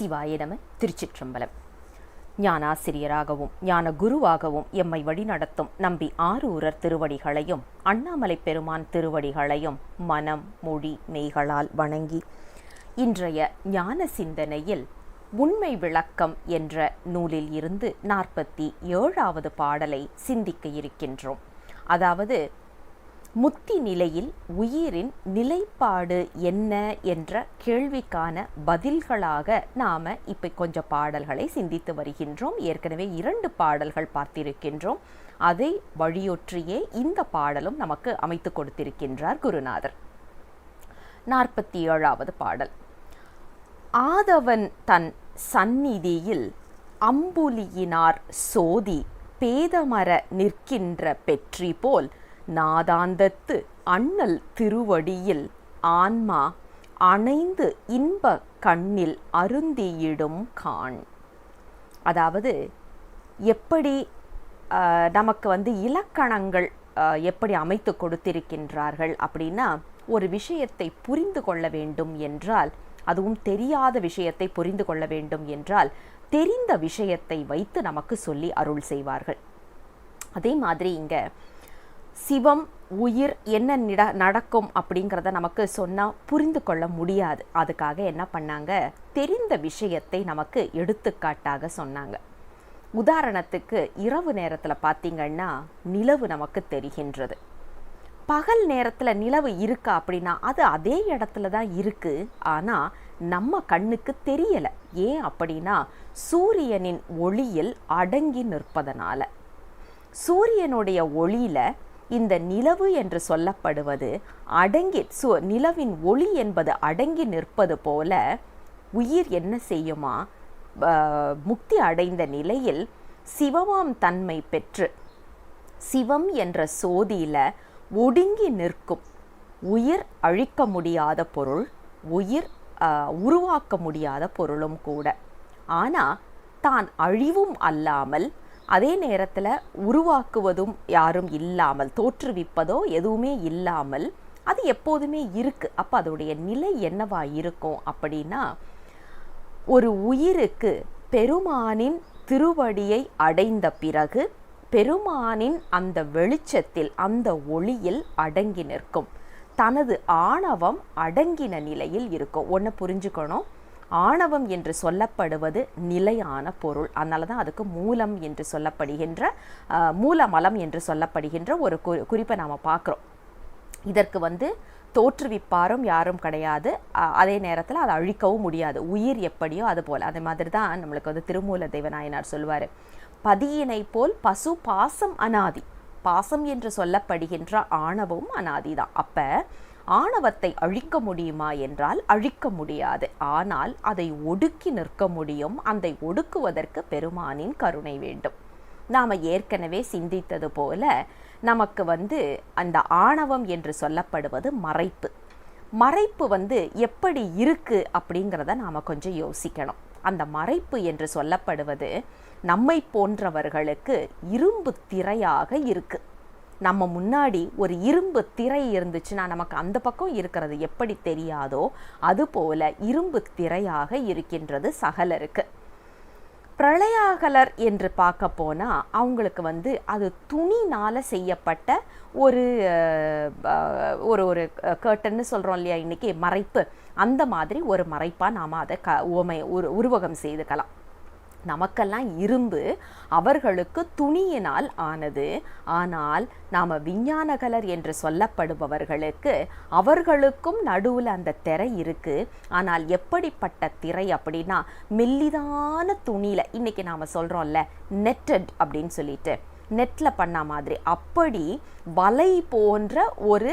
சிவாய நம. திருச்சிற்றம்பலம். ஞானாசிரியராகவும் ஞான குருவாகவும் எம்மை வழிநடத்தும் நம்பி ஆரூரர் திருவடிகளையும் அண்ணாமலை பெருமான் திருவடிகளையும் மனம் மொழி மெய்களால் வணங்கி இன்றைய ஞான சிந்தனையில் உண்மை விளக்கம் என்ற நூலில் இருந்து 47வது பாடலை சிந்திக்க இருக்கின்றோம். அதாவது முத்தி நிலையில் உயிரின் நிலைப்பாடு என்ன என்ற கேள்விக்கான பதில்களாக நாம் இப்போ கொஞ்சம் பாடல்களை சிந்தித்து வருகின்றோம். ஏற்கனவே 2 பாடல்கள் பார்த்திருக்கின்றோம். அதை வழியொற்றியே இந்த பாடலும் நமக்கு அமைத்து கொடுத்திருக்கின்றார் குருநாதர். 47வது பாடல். ஆதவன் தன் சந்நிதியில் அம்புலியினார் சோதி பேதமர நிற்கின்ற பெற்றி போல் நாதாந்தத்து அண்ணல் திருவடியில் ஆன்மா அணைந்து இன்ப கண்ணில் அருந்தியிடும் காண். அதாவது எப்படி நமக்கு இலக்கணங்கள் எப்படி அமைத்து கொடுத்திருக்கின்றார்கள் அப்படின்னா, ஒரு விஷயத்தை புரிந்து கொள்ள வேண்டும் என்றால், அதுவும் தெரியாத விஷயத்தை புரிந்து கொள்ள வேண்டும் என்றால் தெரிந்த விஷயத்தை வைத்து நமக்கு சொல்லி அருள் செய்வார்கள். அதே மாதிரி இங்க சிவம் உயிர் என்ன நடக்கும் அப்படிங்கிறத நமக்கு சொன்னால் புரிந்து கொள்ள முடியாது. அதுக்காக என்ன பண்ணாங்க, தெரிந்த விஷயத்தை நமக்கு எடுத்துக்காட்டாக சொன்னாங்க. உதாரணத்துக்கு இரவு நேரத்தில் பார்த்தீங்கன்னா நிலவு நமக்கு தெரிகின்றது. பகல் நேரத்தில் நிலவு இருக்கா அப்படின்னா அது அதே இடத்துல தான் இருக்கு, ஆனால் நம்ம கண்ணுக்கு தெரியலை. ஏன் அப்படின்னா சூரியனின் ஒளியில் அடங்கி நிற்பதனால. சூரியனுடைய ஒளியில இந்த நிலவு என்று சொல்லப்படுவது அடங்கி, நிலவின் ஒளி என்பது அடங்கி நிற்பது போல உயிர் என்ன செய்யுமா, முக்தி அடைந்த நிலையில் சிவமாம் தன்மை பெற்று சிவம் என்ற சோதியில ஒடுங்கி நிற்கும். உயிர் அழிக்க முடியாத பொருள், உயிர் உருவாக்க முடியாத பொருளும் கூட. ஆனால் தான் அழிவும் அல்லாமல் அதே நேரத்தில் உருவாக்குவதும் யாரும் இல்லாமல், தோற்றுவிப்பதோ எதுவுமே இல்லாமல் அது எப்போதுமே இருக்கு. அப்போ அதோடைய நிலை என்னவா இருக்கும் அப்படின்னா, ஒரு உயிருக்கு பெருமானின் திருவடியை அடைந்த பிறகு பெருமானின் அந்த வெளிச்சத்தில் அந்த ஒளியில் அடங்கி நிற்கும். தனது ஆணவம் அடங்கின நிலையில் இருக்கும். ஒன்று புரிஞ்சுக்கணும், ஆணவம் என்று சொல்லப்படுவது நிலையான பொருள். அதனால தான் அதுக்கு மூலம் என்று சொல்லப்படுகின்ற, மூலமலம் என்று சொல்லப்படுகின்ற ஒரு குறிப்பை நாம் பார்க்குறோம். இதற்கு தோற்றுவிப்பாரும் யாரும் கிடையாது, அதே நேரத்தில் அதை அழிக்கவும் முடியாது. உயிர் எப்படியோ அது போல். அதே மாதிரி தான் நம்மளுக்கு திருமூல தேவநாயனார் சொல்வார், பதியினை போல் பசு பாசம் அனாதி. பாசம் என்று சொல்லப்படுகின்ற ஆணவம் அனாதி தான். அப்போ ஆணவத்தை அழிக்க முடியுமா என்றால் அழிக்க முடியாது. ஆனால் அதை ஒடுக்கி நிற்க முடியும். அதை ஒடுக்குவதற்கு பெருமானின் கருணை வேண்டும். நாம் ஏற்கனவே சிந்தித்தது போல நமக்கு அந்த ஆணவம் என்று சொல்லப்படுவது மறைப்பு. மறைப்பு எப்படி இருக்கு அப்படிங்கிறத நாம் கொஞ்சம் யோசிக்கணும். அந்த மறைப்பு என்று சொல்லப்படுவது நம்மை போன்றவர்களுக்கு இரும்பு திரையாக இருக்கு. நம்ம முன்னாடி ஒரு இரும்பு திரை இருந்துச்சுன்னா நமக்கு அந்த பக்கம் இருக்கிறது எப்படி தெரியாதோ அதுபோல இரும்பு திரையாக இருக்கின்றது சகலருக்கு. பிரளயாகலர் என்று பார்க்க போனால் அவங்களுக்கு அது துணினால் செய்யப்பட்ட ஒரு ஒரு கர்ட்டன்னு சொல்கிறோம் இல்லையா இன்றைக்கி, மறைப்பு. அந்த மாதிரி ஒரு மறைப்பாக நாம் அதை உருவகம் செய்துக்கலாம். நமக்கெல்லாம் இரும்பு, அவர்களுக்கு துணியினால் ஆனது. ஆனால் நாம் விஞ்ஞானகலர் என்று சொல்லப்படுபவர்களுக்கு அவர்களுக்கும் நடுவில் அந்த திரை இருக்குது. ஆனால் எப்படிப்பட்ட திரை அப்படின்னா, மெல்லிதான துணியில், இன்றைக்கி நாம் சொல்கிறோம்ல நெட்டட் அப்படின்னு சொல்லிட்டு, நெட்டில் பண்ண மாதிரி, அப்படி வலை போன்ற ஒரு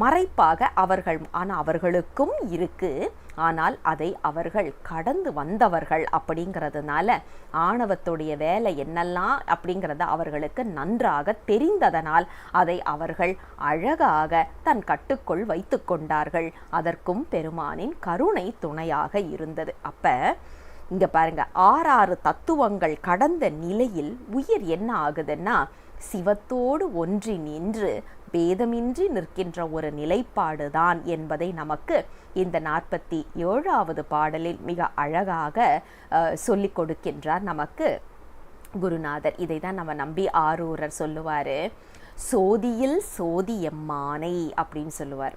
மறைப்பாக அவர்கள், ஆனால் அவர்களுக்கும் இருக்குது. ஆனால் அதை அவர்கள் கடந்து வந்தவர்கள் அப்படிங்கிறதுனால ஆணவத்துடைய வேலை என்னெல்லாம் அப்படிங்கிறத அவர்களுக்கு நன்றாக தெரிந்ததனால் அதை அவர்கள் அழகாக தன் கட்டுக்குள் வைத்து கொண்டார்கள். அதற்கும் பெருமானின் கருணை துணையாக இருந்தது. அப்போ இங்கே பாருங்க, 6 தத்துவங்கள் கடந்த நிலையில் உயிர் என்ன ஆகுதுன்னா சிவத்தோடு ஒன்றி நின்று பேதமின்றி நிற்கின்ற ஒரு நிலைப்பாடுதான் என்பதை நமக்கு இந்த 47வது பாடலில் மிக அழகாக சொல்லிக் கொடுக்கின்றார் நமக்கு குருநாதர். இதை தான் நம்ம நம்பி ஆரூரர் சொல்லுவார், சோதியில் சோதி எம்மானை அப்படின்னு சொல்லுவார்.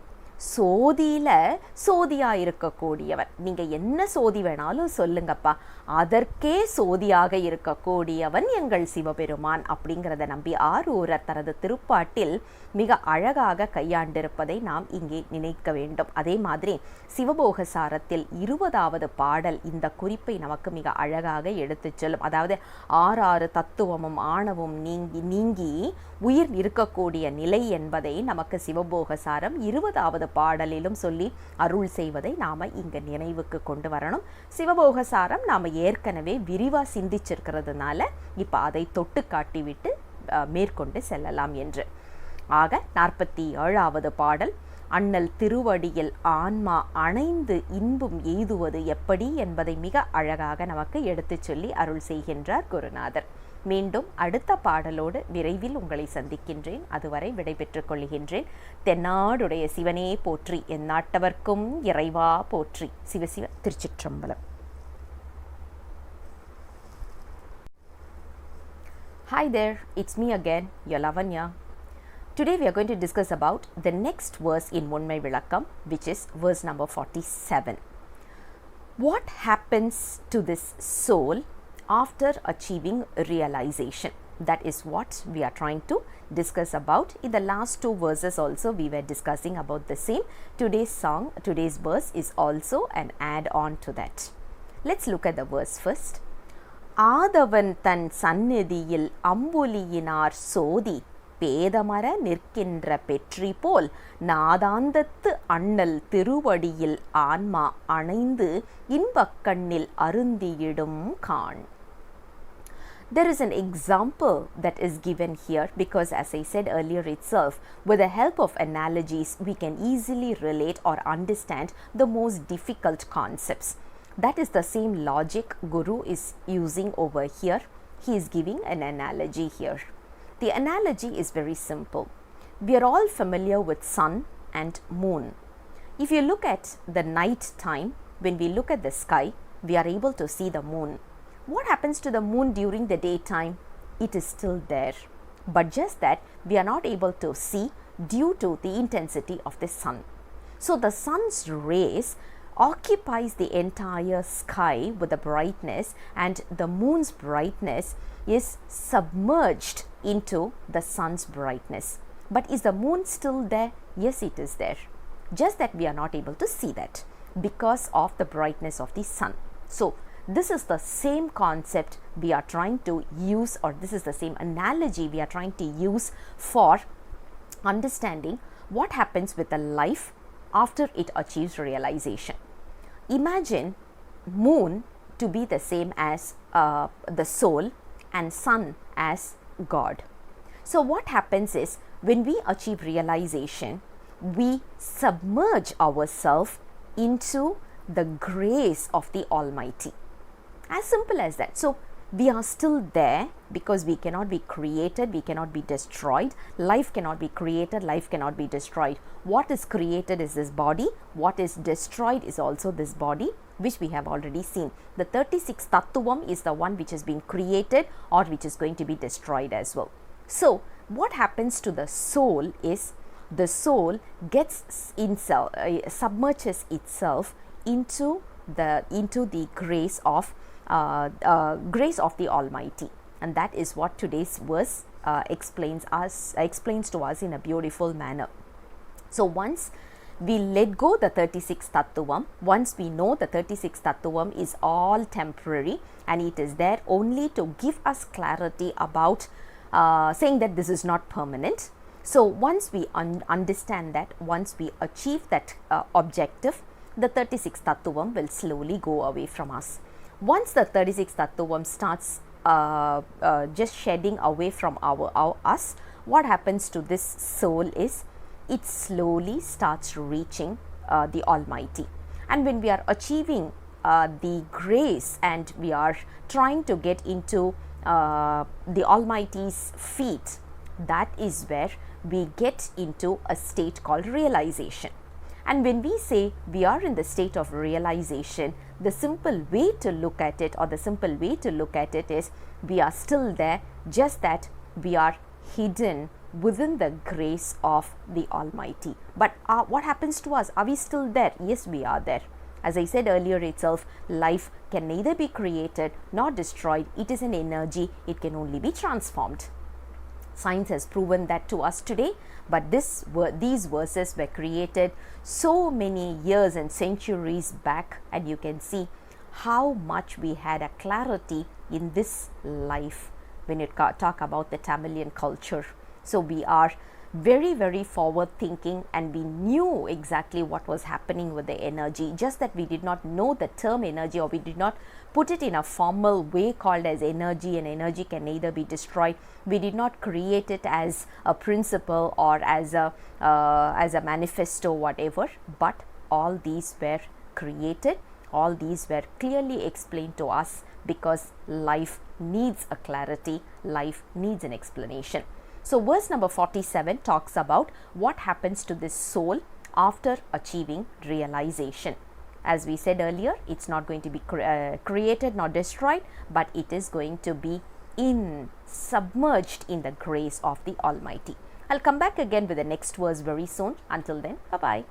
சோதியில் சோதியாக இருக்கக்கூடியவர், நீங்கள் என்ன சோதி வேணாலும் சொல்லுங்கப்பா, அதற்கே சோதியாக இருக்கக்கூடியவன் எங்கள் சிவபெருமான் அப்படிங்கிறத நம்பி ஆரூரர் தனது திருப்பாட்டில் மிக அழகாக கையாண்டிருப்பதை நாம் இங்கே நினைக்க வேண்டும். அதே மாதிரி சிவபோகசாரத்தில் 20வது பாடல் இந்த குறிப்பை நமக்கு மிக அழகாக எடுத்துச் செல்லும். அதாவது 6 தத்துவமும் ஆணவம் நீங்கி உயிர் இருக்கக்கூடிய நிலை என்பதை நமக்கு சிவபோகசாரம் 20வது பாடலிலும் சொல்லி அருள் செய்வதை நாம் இங்கே நினைவுக்கு கொண்டு வரணும். சிவபோகசாரம் நாம் ஏற்கனவே விரிவாக சிந்திச்சிருக்கிறதுனால இப்போ அதை தொட்டு காட்டிவிட்டு மேற்கொண்டு செல்லலாம் என்று. ஆக 47வது பாடல், அண்ணல் திருவடியில் ஆன்மா அணைந்து இன்பும் எய்துவது எப்படி என்பதை மிக அழகாக நமக்கு எடுத்துச் சொல்லி அருள் செய்கின்றார் குருநாதர். மீண்டும் அடுத்த பாடலோடு விரைவில் உங்களை சந்திக்கின்றேன். அதுவரை விடைபெற்றுக் கொள்கின்றேன். தென்னாடுடைய சிவனே போற்றி, எந்நாட்டவர்க்கும் இறைவா போற்றி. சிவசிவ திருச்சிற்றம்பலம். Hi there, it's me again, your Lavanya. Today we are going to discuss about the next verse in Unmai Vilakkam, which is verse number 47. What happens to this soul after achieving realization? That is what we are trying to discuss about. In the last 2 verses also we were discussing about the same. Today's verse is also an add-on to that. Let's look at the verse first. ஆதவன் தன் சந்நிதியில் அம்புலியினார் சோதி பேதமர நிற்கின்ற பெற்றி போல் நாதாந்தத்து அண்ணல் திருவடியில் ஆன்மா அணைந்து இன்பக்கண்ணில் அருந்தியிடும் காண். There is an example that is given here because, as I said earlier itself, with the help of analogies we can easily relate or understand the most difficult concepts. That is the same logic Guru is using over here. He is giving an analogy here. The analogy is very simple. We are all familiar with sun and moon. If you look at the night time, when we look at the sky, we are able to see the moon. What happens to the moon during the daytime? It is still there, but just that we are not able to see due to the intensity of the sun. So the sun's rays occupies the entire sky with the brightness, and the moon's brightness is submerged into the sun's brightness. But is the moon still there? Yes, it is there. Just that we are not able to see that because of the brightness of the sun. So this is the same concept we are trying to use, or this is the same analogy we are trying to use for understanding what happens with the life after it achieves realization. Imagine moon to be the same as the soul and sun as God. So what happens is, when we achieve realization, we submerge ourselves into the grace of the Almighty. As simple as that. So we are still there because we cannot be created, we cannot be destroyed. Life cannot be created, life cannot be destroyed. What is created is this body, what is destroyed is also this body, which we have already seen. The 36 Tattvam is the one which has been created or which is going to be destroyed as well. So what happens to the soul is, the soul gets submerges itself into the grace of the Almighty, and that is what today's verse explains to us in a beautiful manner. So once we let go the 36 Tattvam, once we know the 36 Tattvam is all temporary and it is there only to give us clarity about saying that this is not permanent. So once we understand that, once we achieve that objective, the 36 Tattvam will slowly go away from us. Once the 36 Tattvam starts just shedding away from us, what happens to this soul is, it slowly starts reaching the Almighty. And when we are achieving the grace and we are trying to get into the Almighty's feet, that is where we get into a state called realization. And when we say we are in the state of realization, the simple way to look at it, or the simple way to look at it, is we are still there, just that we are hidden within the grace of the Almighty. But what happens to us? Are we still there? Yes, we are there. As I said earlier itself, life can neither be created nor destroyed. It is an energy. It can only be transformed. Science has proven that to us today, but these verses were created so many years and centuries back, and you can see how much we had a clarity in this life when you talk about the Tamilian culture. So we are very, very forward thinking, and we knew exactly what was happening with the energy, just that we did not know the term energy, or we did not put it in a formal way called as energy, and energy can neither be destroyed. We did not create it as a principle or as a manifesto, whatever, but all these were created, all these were clearly explained to us, because life needs a clarity, life needs an explanation. So verse number 47 talks about what happens to this soul after achieving realization. As we said earlier, it's not going to be created nor destroyed, but it is going to be submerged in the grace of the Almighty. I'll come back again with the next verse very soon. Until then, bye-bye.